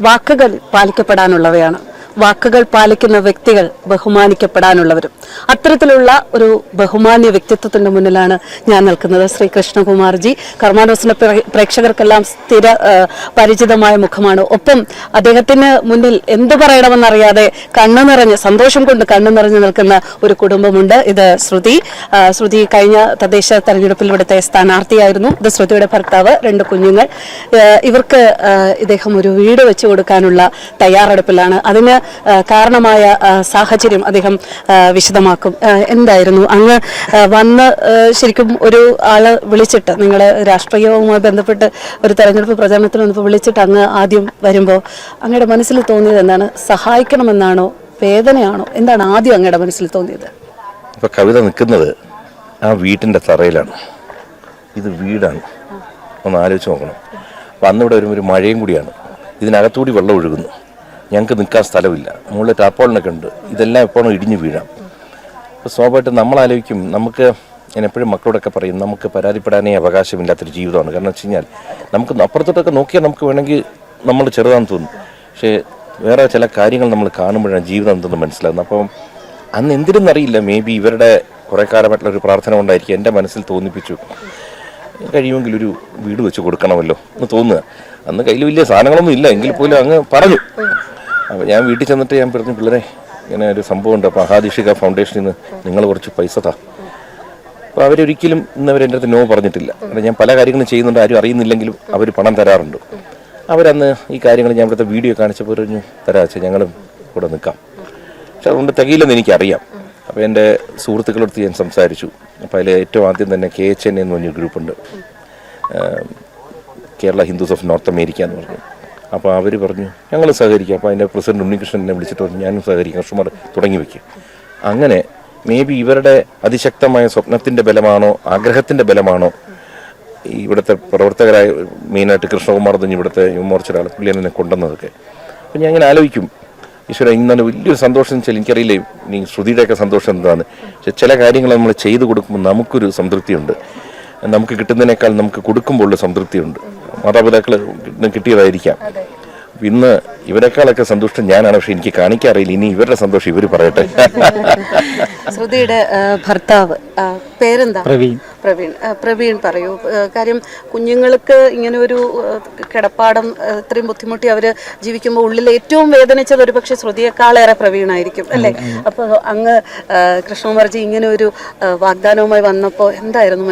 വാക്കുകൾ പാലിക്കപ്പെടാനുള്ളവയാണ്. വാക്കുകൾ പാലിക്കുന്ന വ്യക്തികൾ ബഹുമാനിക്കപ്പെടാനുള്ളവരും. അത്തരത്തിലുള്ള ഒരു ബഹുമാന്യ വ്യക്തിത്വത്തിന്റെ മുന്നിലാണ് ഞാൻ നിൽക്കുന്നത്. ശ്രീ കൃഷ്ണകുമാർജി കർമാനോസിന്റെ പ്രേക്ഷകർക്കെല്ലാം സ്ഥിര പരിചിതമായ മുഖമാണ്. ഒപ്പം അദ്ദേഹത്തിന് മുന്നിൽ എന്തു പറയണമെന്നറിയാതെ കണ്ണു നിറഞ്ഞ് സന്തോഷം കൊണ്ട് കണ്ണു നിറഞ്ഞു നിൽക്കുന്ന ഒരു കുടുംബമുണ്ട്. ഇത് ശ്രുതി കഴിഞ്ഞ തദ്ദേശ തെരഞ്ഞെടുപ്പിൽ ഇവിടുത്തെ സ്ഥാനാർത്ഥിയായിരുന്നു. ഇത് ശ്രുതിയുടെ ഭർത്താവ്, 2 കുഞ്ഞുങ്ങൾ. ഇവർക്ക് ഇദ്ദേഹം ഒരു വീട് വെച്ചു കൊടുക്കാനുള്ള തയ്യാറെടുപ്പിലാണ്. അതിന് കാരണമായ സാഹചര്യം അദ്ദേഹം വിശദമാക്കും. എന്തായിരുന്നു അങ്ങ് വന്ന് ശരിക്കും ഒരു ആള് വിളിച്ചിട്ട്, നിങ്ങളെ രാഷ്ട്രീയവുമായി ബന്ധപ്പെട്ട് ഒരു തെരഞ്ഞെടുപ്പ് പ്രചാരണത്തിൽ വന്നപ്പോൾ വിളിച്ചിട്ട് അങ്ങ് ആദ്യം വരുമ്പോൾ അങ്ങയുടെ മനസ്സിൽ തോന്നിയത് എന്താണ്? സഹായിക്കണമെന്നാണോ, വേദനയാണോ, എന്താണ് ആദ്യം അങ്ങയുടെ മനസ്സിൽ തോന്നിയത്? ഇപ്പൊ കവിത നിൽക്കുന്നത് ആ വീട്ടിന്റെ തറയിലാണ്. ഇത് വീടാണ്, ഒന്ന് ആലോചിച്ച് നോക്കണം. അപ്പം അന്നിവിടെ വരുമ്പോൾ ഒരു മഴയും കൂടിയാണ്. ഇതിനകത്തുകൂടി വെള്ളം ഒഴുകുന്നു. ഞങ്ങൾക്ക് നിൽക്കാൻ സ്ഥലമില്ല. മുകളിൽ ടാപ്പോളിനൊക്കെ ഉണ്ട്. ഇതെല്ലാം എപ്പോഴും ഇടിഞ്ഞു വീഴാം. അപ്പോൾ സ്വാഭാവികമായിട്ടും നമ്മളാലോചിക്കും, നമുക്ക് ഞാൻ എപ്പോഴും മക്കളോടൊക്കെ പറയും, നമുക്ക് പരാതിപ്പെടാനേ അവകാശമില്ലാത്തൊരു ജീവിതമാണ്. കാരണം വെച്ച് കഴിഞ്ഞാൽ നമുക്ക് അപ്പുറത്തോട്ടൊക്കെ നോക്കിയാൽ നമുക്ക് വേണമെങ്കിൽ നമ്മൾ ചെറുതാണെന്ന് തോന്നും. പക്ഷേ വേറെ ചില കാര്യങ്ങൾ നമ്മൾ കാണുമ്പോഴാണ് ജീവിതം എന്തെന്ന് മനസ്സിലാകുന്നത്. അപ്പം അന്ന് എന്തിനെന്നറിയില്ല, മേ ബി ഇവരുടെ കുറേ കാലമായിട്ടുള്ളൊരു പ്രാർത്ഥന കൊണ്ടായിരിക്കും എൻ്റെ മനസ്സിൽ തോന്നിപ്പിച്ചു, കഴിയുമെങ്കിൽ ഒരു വീട് വെച്ച് കൊടുക്കണമല്ലോ എന്ന് തോന്നുക. അന്ന് കയ്യിൽ വലിയ സാധനങ്ങളൊന്നും ഇല്ല, എങ്കിൽ പോലും അങ്ങ് പറഞ്ഞു. അപ്പോൾ ഞാൻ വീട്ടിൽ ചെന്നിട്ട് ഞാൻ പറഞ്ഞു, പിള്ളേരെ ഇങ്ങനെ ഒരു സംഭവമുണ്ട്, അപ്പോൾ അഹാദിഷിക ഫൗണ്ടേഷനിൽ നിന്ന് നിങ്ങൾ കുറച്ച് പൈസ താ. അപ്പോൾ അവരൊരിക്കലും ഇന്നവർ എൻ്റെ അടുത്ത് നോ പറഞ്ഞിട്ടില്ല. കാരണം ഞാൻ പല കാര്യങ്ങളും ചെയ്യുന്നുണ്ട്, ആരും അറിയുന്നില്ലെങ്കിലും അവർ പണം തരാറുണ്ട്. അവരന്ന് ഈ കാര്യങ്ങൾ ഞാൻ ഇവിടുത്തെ വീഡിയോ കാണിച്ചപ്പോൾ പറഞ്ഞു, തരാച്ച ഞങ്ങളും കൂടെ നിൽക്കാം. പക്ഷെ അതുകൊണ്ട് തികയില്ലെന്ന് എനിക്കറിയാം. അപ്പോൾ എൻ്റെ സുഹൃത്തുക്കളടുത്ത് ഞാൻ സംസാരിച്ചു. അപ്പോൾ അതിൽ ഏറ്റവും ആദ്യം തന്നെ KHN എന്ന് പറഞ്ഞൊരു ഗ്രൂപ്പുണ്ട്, Kerala Hindus of North America എന്ന് പറഞ്ഞു. അപ്പോൾ അവർ പറഞ്ഞു ഞങ്ങൾ സഹകരിക്കാം. അപ്പോൾ അതിൻ്റെ പ്രസിഡന്റ് ഉണ്ണികൃഷ്ണൻ എന്നെ വിളിച്ചിട്ട് പറഞ്ഞു ഞാനും സഹകരിക്കാം, കൃഷ്ണകുമാർ തുടങ്ങി വയ്ക്കുക. അങ്ങനെ മേ ബി ഇവരുടെ അതിശക്തമായ സ്വപ്നത്തിൻ്റെ ബലമാണോ ആഗ്രഹത്തിൻ്റെ ബലമാണോ ഇവിടുത്തെ പ്രവർത്തകരായ മെയിനായിട്ട് കൃഷ്ണകുമാർ തന്നെ ഇവിടുത്തെ യുവമോർച്ച ഒരാൾ പുള്ളി എന്നെ കൊണ്ടുവന്നതൊക്കെ. അപ്പോൾ ഞാൻ ഇങ്ങനെ ആലോചിക്കും, ഈശ്വര ഇന്നാണ് വലിയൊരു സന്തോഷം എന്ന് വെച്ചാൽ എനിക്കറിയില്ലേ നീ ശ്രുതിയുടെയൊക്കെ സന്തോഷം എന്താണ്. പക്ഷെ ചില കാര്യങ്ങൾ നമ്മൾ ചെയ്തു കൊടുക്കുമ്പോൾ നമുക്കൊരു സംതൃപ്തിയുണ്ട്. നമുക്ക് കിട്ടുന്നതിനേക്കാൾ നമുക്ക് കൊടുക്കുമ്പോഴുള്ള സംതൃപ്തിയുണ്ട്. മാതാപിതാക്കൾ കിട്ടിയതായിരിക്കാം. ഇന്ന് ഇവരെക്കാളൊക്കെ സന്തോഷം ഞാനാണ്. പക്ഷെ എനിക്ക് കാണിക്കാറില്ല. ഇനി ഇവരുടെ സന്തോഷം ഇവർ പറയട്ടെ. ശ്രുതിയുടെ ഭർത്താവ് പേരെന്താ? പ്രവീൺ പറയൂ. കാര്യം കുഞ്ഞുങ്ങൾക്ക് ഇങ്ങനെ ഒരു കിടപ്പാടം ഇത്രയും ബുദ്ധിമുട്ടി അവർ ജീവിക്കുമ്പോൾ ഉള്ളിൽ ഏറ്റവും വേദനിച്ചത് ഒരു പക്ഷേ ശ്രുതിയെക്കാളേറെ പ്രവീണായിരിക്കും അല്ലേ? അപ്പോൾ അങ്ങ് കൃഷ്ണകുമാർജി ഇങ്ങനെ ഒരു വാഗ്ദാനവുമായി വന്നപ്പോൾ എന്തായിരുന്നു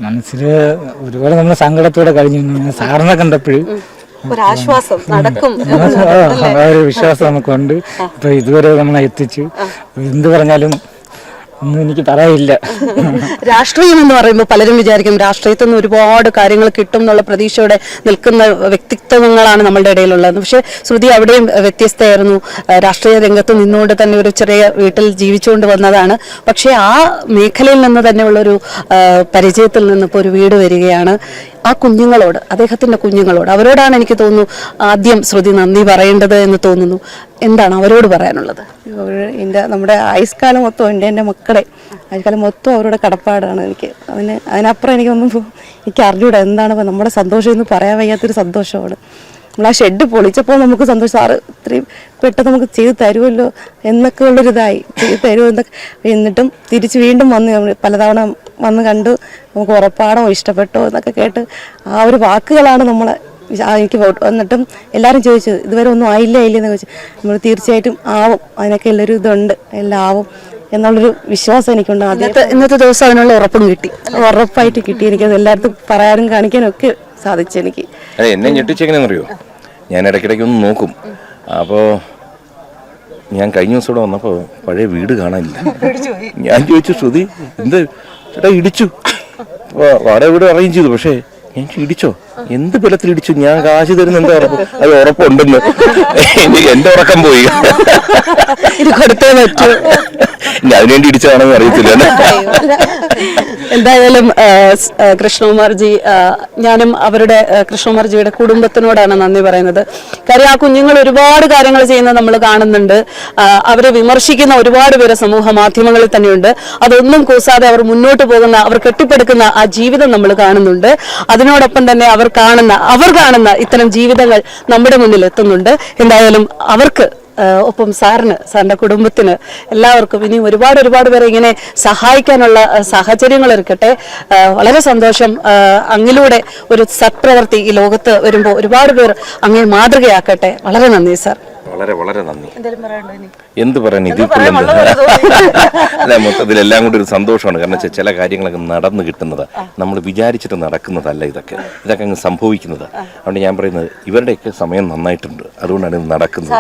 മനസ്സിൽ ഒരുപാട് നമ്മൾ സങ്കടത്തോടെ കഴിഞ്ഞു. സാറിനെ കണ്ടപ്പോഴും ഒരാശ്വാസം, നടക്കും ഒരു വിശ്വാസം നമുക്കുണ്ട്. ഇപ്പൊ ഇതുവരെ നമ്മളെ എത്തിച്ചു. എന്ത് പറഞ്ഞാലും ഒന്നും എനിക്ക് പറയാനില്ല. രാഷ്ട്രീയം എന്ന് പറയുമ്പോൾ പലരും വിചാരിക്കും രാഷ്ട്രീയത്തിൽ നിന്ന് ഒരുപാട് കാര്യങ്ങൾ കിട്ടും എന്നുള്ള പ്രതീക്ഷയോടെ നിൽക്കുന്ന വ്യക്തിത്വങ്ങളാണ് നമ്മളുടെ ഇടയിലുള്ളത്. പക്ഷെ ശ്രുതി അവിടെയും വ്യത്യസ്തയായിരുന്നു. രാഷ്ട്രീയ രംഗത്ത് നിന്നുകൊണ്ട് തന്നെ ഒരു ചെറിയ വീട്ടിൽ ജീവിച്ചുകൊണ്ട് വന്നതാണ്. പക്ഷെ ആ മേഖലയിൽ നിന്ന് തന്നെയുള്ളൊരു പരിചയത്തിൽ നിന്നിപ്പോൾ ഒരു വീട് വരികയാണ്. ആ കുഞ്ഞുങ്ങളോട്, അദ്ദേഹത്തിന്റെ കുഞ്ഞുങ്ങളോട്, അവരോടാണ് എനിക്ക് തോന്നുന്നു ആദ്യം ശ്രുതി നന്ദി പറയേണ്ടത് എന്ന് തോന്നുന്നു. എന്താണ് അവരോട് പറയാനുള്ളത്? നമ്മുടെ ആയുഷ്കാലം മൊത്തം എൻ്റെ മക്കളെ ആയുഷ്കാലം മൊത്തം അവരുടെ കടപ്പാടാണ് എനിക്ക്. അതിനപ്പുറം എനിക്ക് അറിഞ്ഞൂടാ എന്താണ് നമ്മുടെ സന്തോഷം എന്ന് പറയാൻ വയ്യാത്തൊരു സന്തോഷമാണ്. നമ്മൾ ആ ഷെഡ് പൊളിച്ചപ്പോൾ നമുക്ക് സന്തോഷം, സാറ് ഇത്രയും പെട്ടെന്ന് നമുക്ക് ചെയ്ത് തരുമല്ലോ എന്നൊക്കെ ഉള്ളൊരിതായി, ചെയ്ത് തരുമോ എന്നൊക്കെ. എന്നിട്ടും തിരിച്ച് വീണ്ടും വന്ന് നമ്മൾ പലതവണ വന്ന് കണ്ടു, നമുക്ക് ഉറപ്പാണോ ഇഷ്ടപ്പെട്ടോ എന്നൊക്കെ കേട്ട് ആ ഒരു വാക്കുകളാണ് നമ്മളെ എനിക്ക് എന്നിട്ടും എല്ലാവരും ചോദിച്ചു ഇതുവരെ ഒന്നും ആയില്ലേ എന്ന് ചോദിച്ചു. നമ്മൾ തീർച്ചയായിട്ടും ആവും, അതിനൊക്കെ എല്ലാവരും ഇതുണ്ട്, എല്ലാം ആവും എന്നുള്ളൊരു വിശ്വാസം എനിക്കുണ്ട്. ഇന്നത്തെ ദിവസം അതിനുള്ള ഉറപ്പും കിട്ടി, ഉറപ്പായിട്ട് കിട്ടി. എനിക്കത് എല്ലായിടത്തും പറയാനും കാണിക്കാനും ഒക്കെ സാധിച്ചു. എനിക്ക് എന്നെ ഞെട്ടിച്ചെങ്ങനെയെന്നറിയോ, ഞാൻ ഇടയ്ക്കിടയ്ക്ക് ഒന്ന് നോക്കും. അപ്പോൾ ഞാൻ കഴിഞ്ഞ ദിവസം ഇവിടെ വന്നപ്പോൾ പഴയ വീട് കാണാനില്ല. ഞാൻ ചോദിച്ചു ശ്രുതി എന്ത് ചേട്ടാ ഇടിച്ചു, വാടക വീട് അറേഞ്ച് ചെയ്തു, പക്ഷേ ഞാൻ ഇടിച്ചോ? എന്ത് ബലത്തിൽ ഇടിച്ചു? ഞാൻ കാശ് തരുന്ന എന്താ ഉറപ്പ്? അത് ഉറപ്പുണ്ടെന്ന്. എന്റെ ഉറക്കം പോയി. ഇത് കൊടുത്തേ പറ്റൂ. അതിനുവേണ്ടി ഇടിച്ചതാണെന്ന് അറിയത്തില്ല. എന്തായാലും കൃഷ്ണകുമാർജി, ഞാനും അവരുടെ കൃഷ്ണകുമാർജിയുടെ കുടുംബത്തിനോടാണ് നന്ദി പറയുന്നത്. കാര്യം ആ കുഞ്ഞുങ്ങൾ ഒരുപാട് കാര്യങ്ങൾ ചെയ്യുന്നത് നമ്മൾ കാണുന്നുണ്ട്. അവരെ വിമർശിക്കുന്ന ഒരുപാട് പേര് സമൂഹ മാധ്യമങ്ങളിൽ തന്നെയുണ്ട്. അതൊന്നും കൂസാതെ അവർ മുന്നോട്ട് പോകുന്ന, അവർ കെട്ടിപ്പടുക്കുന്ന ആ ജീവിതം നമ്മൾ കാണുന്നുണ്ട്. അതിനോടൊപ്പം തന്നെ അവർ അവർ കാണുന്ന ഇത്തരം ജീവിതങ്ങൾ നമ്മുടെ മുന്നിൽ എത്തുന്നുണ്ട്. എന്തായാലും അവർക്ക് ഒപ്പം സാറിന്റെ കുടുംബത്തിന് എല്ലാവർക്കും ഇനിയും ഒരുപാട് പേരെ ഇങ്ങനെ സഹായിക്കാനുള്ള സാഹചര്യങ്ങൾ ഒരുക്കട്ടെ. വളരെ സന്തോഷം. അങ്ങിലൂടെ ഒരു സത്പ്രവൃത്തി ഈ ലോകത്ത് വരുമ്പോൾ ഒരുപാട് പേർ അങ്ങനെ മാതൃകയാക്കട്ടെ. വളരെ നന്ദി സാർ. വളരെ നന്ദി. എന്ത് പറയാൻ ഇതിൽ അല്ല, മൊത്തത്തിൽ എല്ലാം കൂടി ഒരു സന്തോഷമാണ്. കാരണം വെച്ചാൽ ചില കാര്യങ്ങളൊക്കെ നടന്നു കിട്ടുന്നത് നമ്മൾ വിചാരിച്ചിട്ട് നടക്കുന്നതല്ല. ഇതൊക്കെ അങ്ങ് സംഭവിക്കുന്നത്. അതുകൊണ്ട് ഞാൻ പറയുന്നത് ഇവരുടെയൊക്കെ സമയം നന്നായിട്ടുണ്ട്, അതുകൊണ്ടാണ് ഇത് നടക്കുന്നത്.